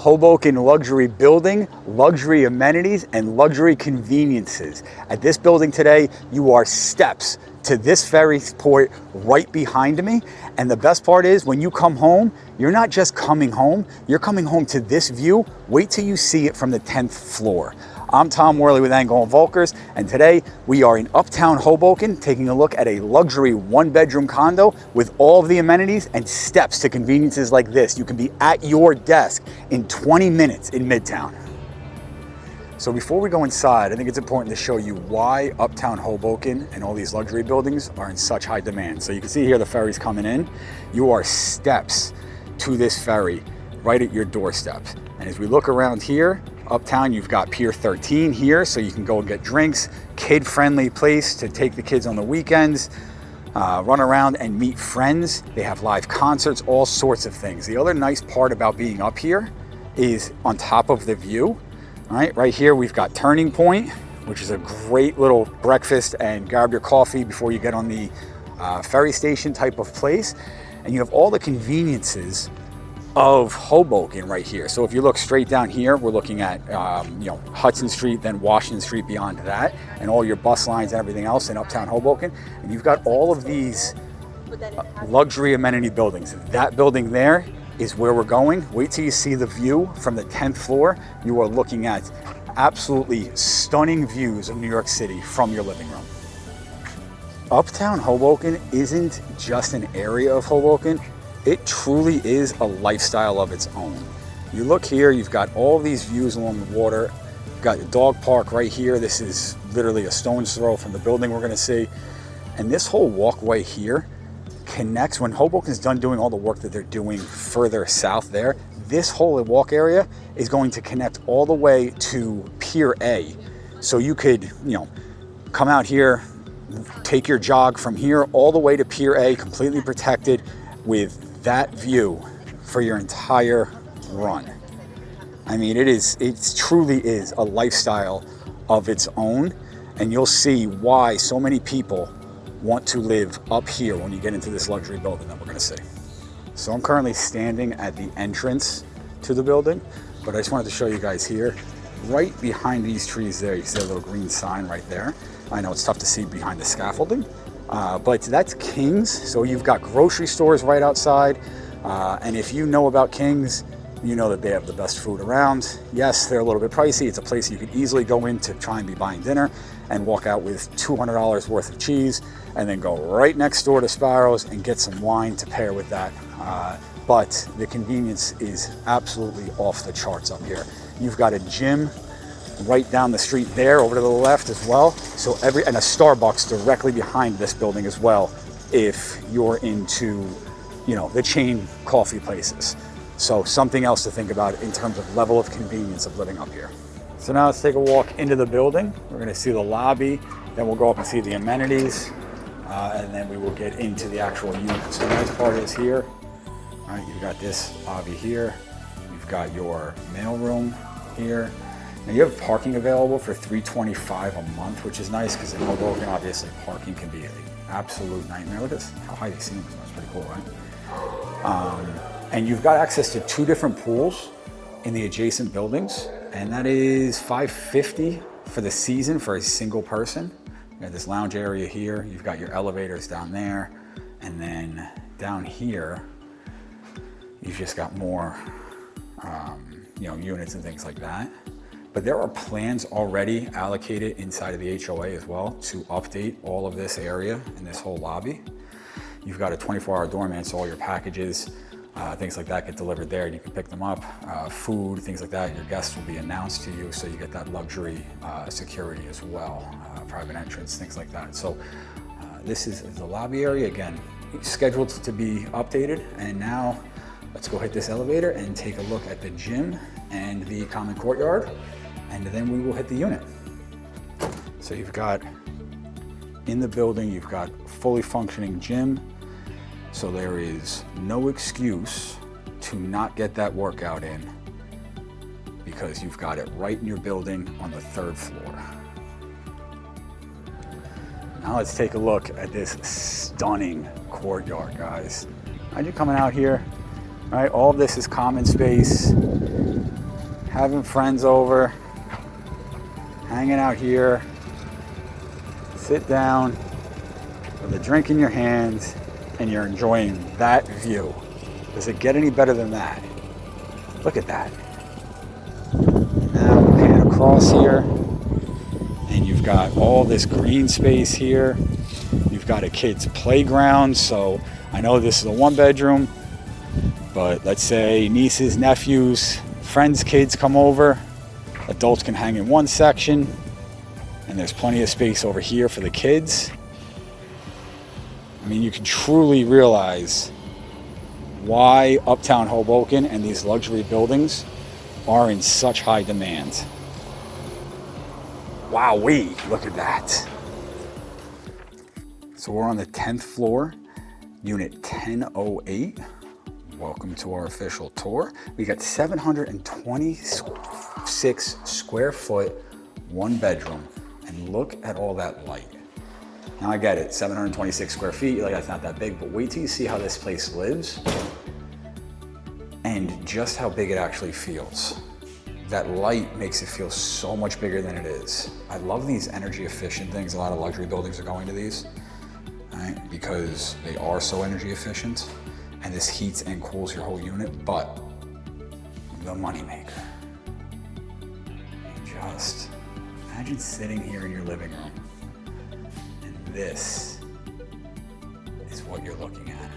Hoboken luxury building, luxury amenities, and luxury conveniences. At this building today, you are steps to this ferry port right behind me. And the best part is when you come home, you're not just coming home, you're coming home to this view. Wait till you see it from the 10th floor. I'm Tom Worley with Angle & Volkers, and today we are in Uptown Hoboken taking a look at a luxury one-bedroom condo with all of the amenities and steps to conveniences like this. You can be at your desk in 20 minutes in Midtown. So before we go inside, I think it's important to show you why Uptown Hoboken and all these luxury buildings are in such high demand. So you can see here the ferry's coming in. You are steps to this ferry right at your doorstep. And as we look around here, Uptown, you've got Pier 13 here, so you can go and get drinks, kid-friendly place to take the kids on the weekends, run around and meet friends. They have live concerts, all sorts of things. The other nice part about being up here is on top of the view. All right here we've got Turning Point, which is a great little breakfast and grab your coffee before you get on the ferry station type of place. And you have all the conveniences of Hoboken right here. So if you look straight down here, we're looking at Hudson Street, then Washington Street beyond that, and all your bus lines and everything else in Uptown Hoboken. And you've got all of these luxury amenity buildings. That building there is where we're going. Wait till you see the view from the 10th floor. You are looking at absolutely stunning views of New York City from your living room. Uptown Hoboken isn't just an area of Hoboken. It truly is a lifestyle of its own. You look here, you've got all these views along the water. You've got the dog park right here. This is literally a stone's throw from the building we're gonna see. And this whole walkway here connects, when Hoboken's done doing all the work that they're doing further south there, this whole walk area is going to connect all the way to Pier A. So you could, come out here, take your jog from here all the way to Pier A, completely protected with that view for your entire run. I mean, it truly is a lifestyle of its own, and you'll see why so many people want to live up here when you get into this luxury building that we're gonna see. So I'm currently standing at the entrance to the building, but I just wanted to show you guys here, right behind these trees there, you can see a little green sign right there. I know it's tough to see behind the scaffolding, but that's King's. So you've got grocery stores right outside. And if you know about King's, you know that they have the best food around. Yes, they're a little bit pricey. It's a place you could easily go in to try and be buying dinner and walk out with $200 worth of cheese and then go right next door to Sparrow's and get some wine to pair with that. But the convenience is absolutely off the charts up here. You've got a gym right down the street there over to the left as well. So and a Starbucks directly behind this building as well, if you're into, the chain coffee places. So something else to think about in terms of level of convenience of living up here. So now let's take a walk into the building. We're gonna see the lobby, then we'll go up and see the amenities, and then we will get into the actual unit. So the nice part is here, all right, you've got this lobby here, you've got your mailroom here. Now you have parking available for $325 a month, which is nice because in Hoboken, obviously, parking can be an absolute nightmare. Look at how high these ceilings are. It's pretty cool, right? And you've got access to 2 different pools in the adjacent buildings, and that is $550 for the season for a single person. You got this lounge area here. You've got your elevators down there, and then down here, you've just got more, units and things like that. But there are plans already allocated inside of the HOA as well to update all of this area and this whole lobby. You've got a 24-hour doorman, so all your packages, things like that get delivered there and you can pick them up. Food, things like that, your guests will be announced to you, so you get that luxury security as well, private entrance, things like that. So this is the lobby area, again, scheduled to be updated. And now let's go hit this elevator and take a look at the gym and the common courtyard, and then we will hit the unit. So you've got, in the building, you've got fully functioning gym. So there is no excuse to not get that workout in because you've got it right in your building on the 3rd floor. Now let's take a look at this stunning courtyard, guys. Imagine coming out here, right? All of this is common space. Having friends over, hanging out here, sit down with a drink in your hands, and you're enjoying that view. Does it get any better than that? Look at that. Now we'll pan across here, and you've got all this green space here. You've got a kid's playground, so I know this is a one bedroom, but let's say nieces, nephews, friends' kids come over. Adults can hang in one section, and there's plenty of space over here for the kids. I mean, you can truly realize why Uptown Hoboken and these luxury buildings are in such high demand. Wowee, look at that. So we're on the 10th floor, unit 1008. Welcome to our official tour. We got 726 square foot, one bedroom, and look at all that light. Now I get it, 726 square feet, you're like, that's not that big, but wait till you see how this place lives and just how big it actually feels. That light makes it feel so much bigger than it is. I love these energy efficient things. A lot of luxury buildings are going to these, right? Because they are so energy efficient, and this heats and cools your whole unit, but the moneymaker. Just imagine sitting here in your living room, and this is what you're looking at.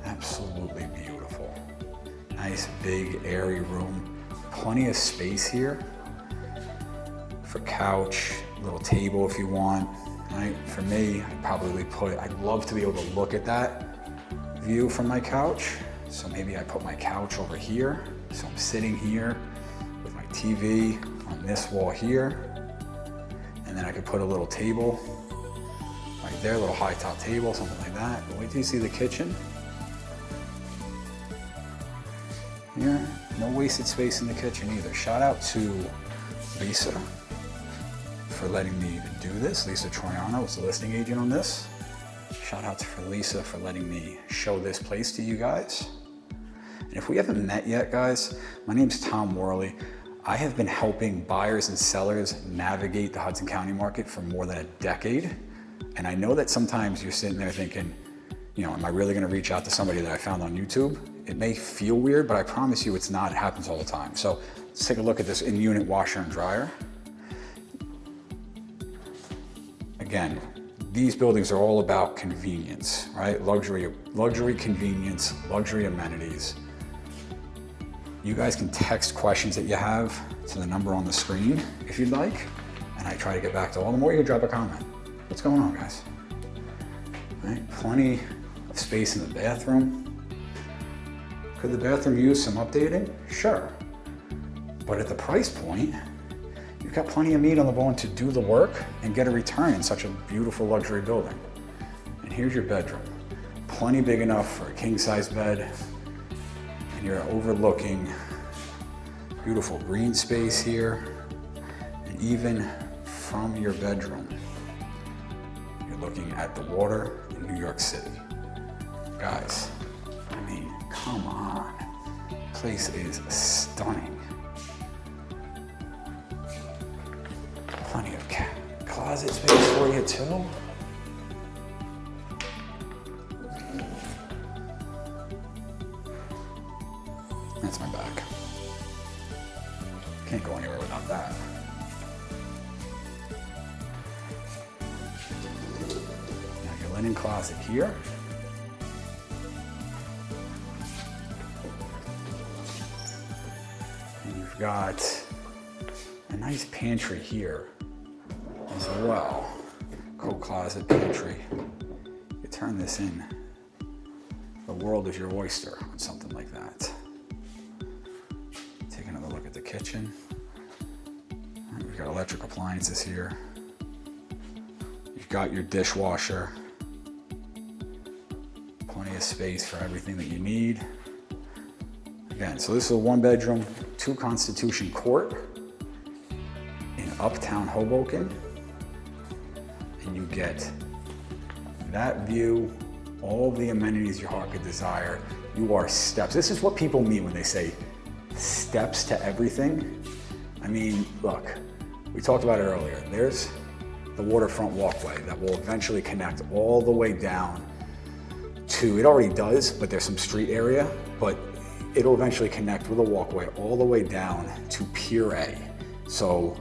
Absolutely beautiful. Nice, big, airy room. Plenty of space here for couch, little table if you want. Right? For me, I'd love to be able to look at that view from my couch. So maybe I put my couch over here. So I'm sitting here with my TV on this wall here. And then I could put a little table right there, a little high top table, something like that. But wait till you see the kitchen. Here, no wasted space in the kitchen either. Shout out to Lisa for letting me do this. Lisa Troiano was the listing agent on this. Shout out to Lisa for letting me show this place to you guys. And if we haven't met yet, guys, my name's Tom Worley. I have been helping buyers and sellers navigate the Hudson County market for more than a decade. And I know that sometimes you're sitting there thinking, you know, am I really gonna reach out to somebody that I found on YouTube? It may feel weird, but I promise you it's not. It happens all the time. So let's take a look at this in-unit washer and dryer. Again, these buildings are all about convenience, right? Luxury convenience, luxury amenities. You guys can text questions that you have to the number on the screen if you'd like, and I try to get back to all of them, or you can drop a comment. What's going on, guys? All right, plenty of space in the bathroom. Could the bathroom use some updating? Sure. But at the price point, you've got plenty of meat on the bone to do the work and get a return in such a beautiful luxury building. And here's your bedroom. Plenty big enough for a king-size bed. And you're overlooking beautiful green space here. And even from your bedroom, you're looking at the water in New York City. Guys, I mean, come on. This place is stunning. Plenty of closet space for you too. That's my bag. Can't go anywhere without that. Now your linen closet here. And you've got a nice pantry here as well. Coat closet, pantry. You turn this in. The world is your oyster on something like that. Take another look at the kitchen. We've got electric appliances here. You've got your dishwasher. Plenty of space for everything that you need. Again, so this is a one bedroom, 2 Constitution Court in Uptown Hoboken. And you get that view, all the amenities your heart could desire. You are steps. This is what people mean when they say steps to everything. I mean, look, we talked about it earlier. There's the waterfront walkway that will eventually connect all the way down to, it already does, but there's some street area, but it'll eventually connect with a walkway all the way down to Pier A. So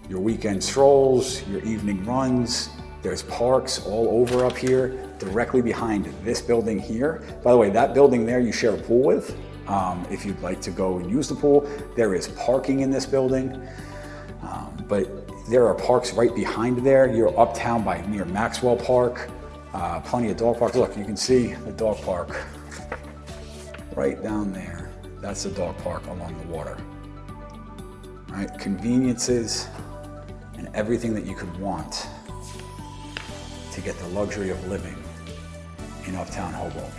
your weekend strolls, your evening runs, there's parks all over up here, directly behind this building here. By the way, that building there you share a pool with. If you'd like to go and use the pool, there is parking in this building. But there are parks right behind there. You're uptown by near Maxwell Park, plenty of dog parks. Look, you can see the dog park right down there. That's the dog park along the water. All right, conveniences and everything that you could want to get the luxury of living in Uptown Hoboken.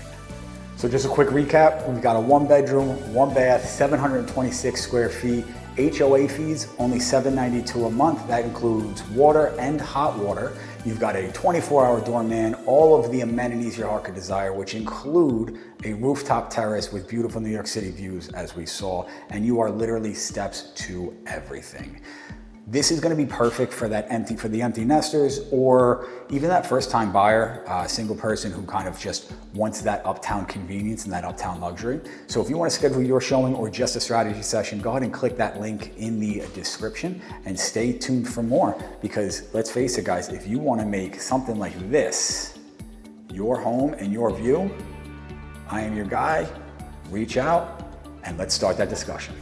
So just a quick recap, we've got a 1-bedroom, 1-bath, 726 square feet, HOA fees, only $792 a month. That includes water and hot water. You've got a 24-hour doorman, all of the amenities your heart could desire, which include a rooftop terrace with beautiful New York City views, as we saw, and you are literally steps to everything. This is going to be perfect for the empty nesters, or even that first-time buyer, single person who kind of just wants that uptown convenience and that uptown luxury. So if you want to schedule your showing or just a strategy session, go ahead and click that link in the description and stay tuned for more. Because let's face it, guys, if you want to make something like this your home and your view, I am your guy. Reach out and let's start that discussion.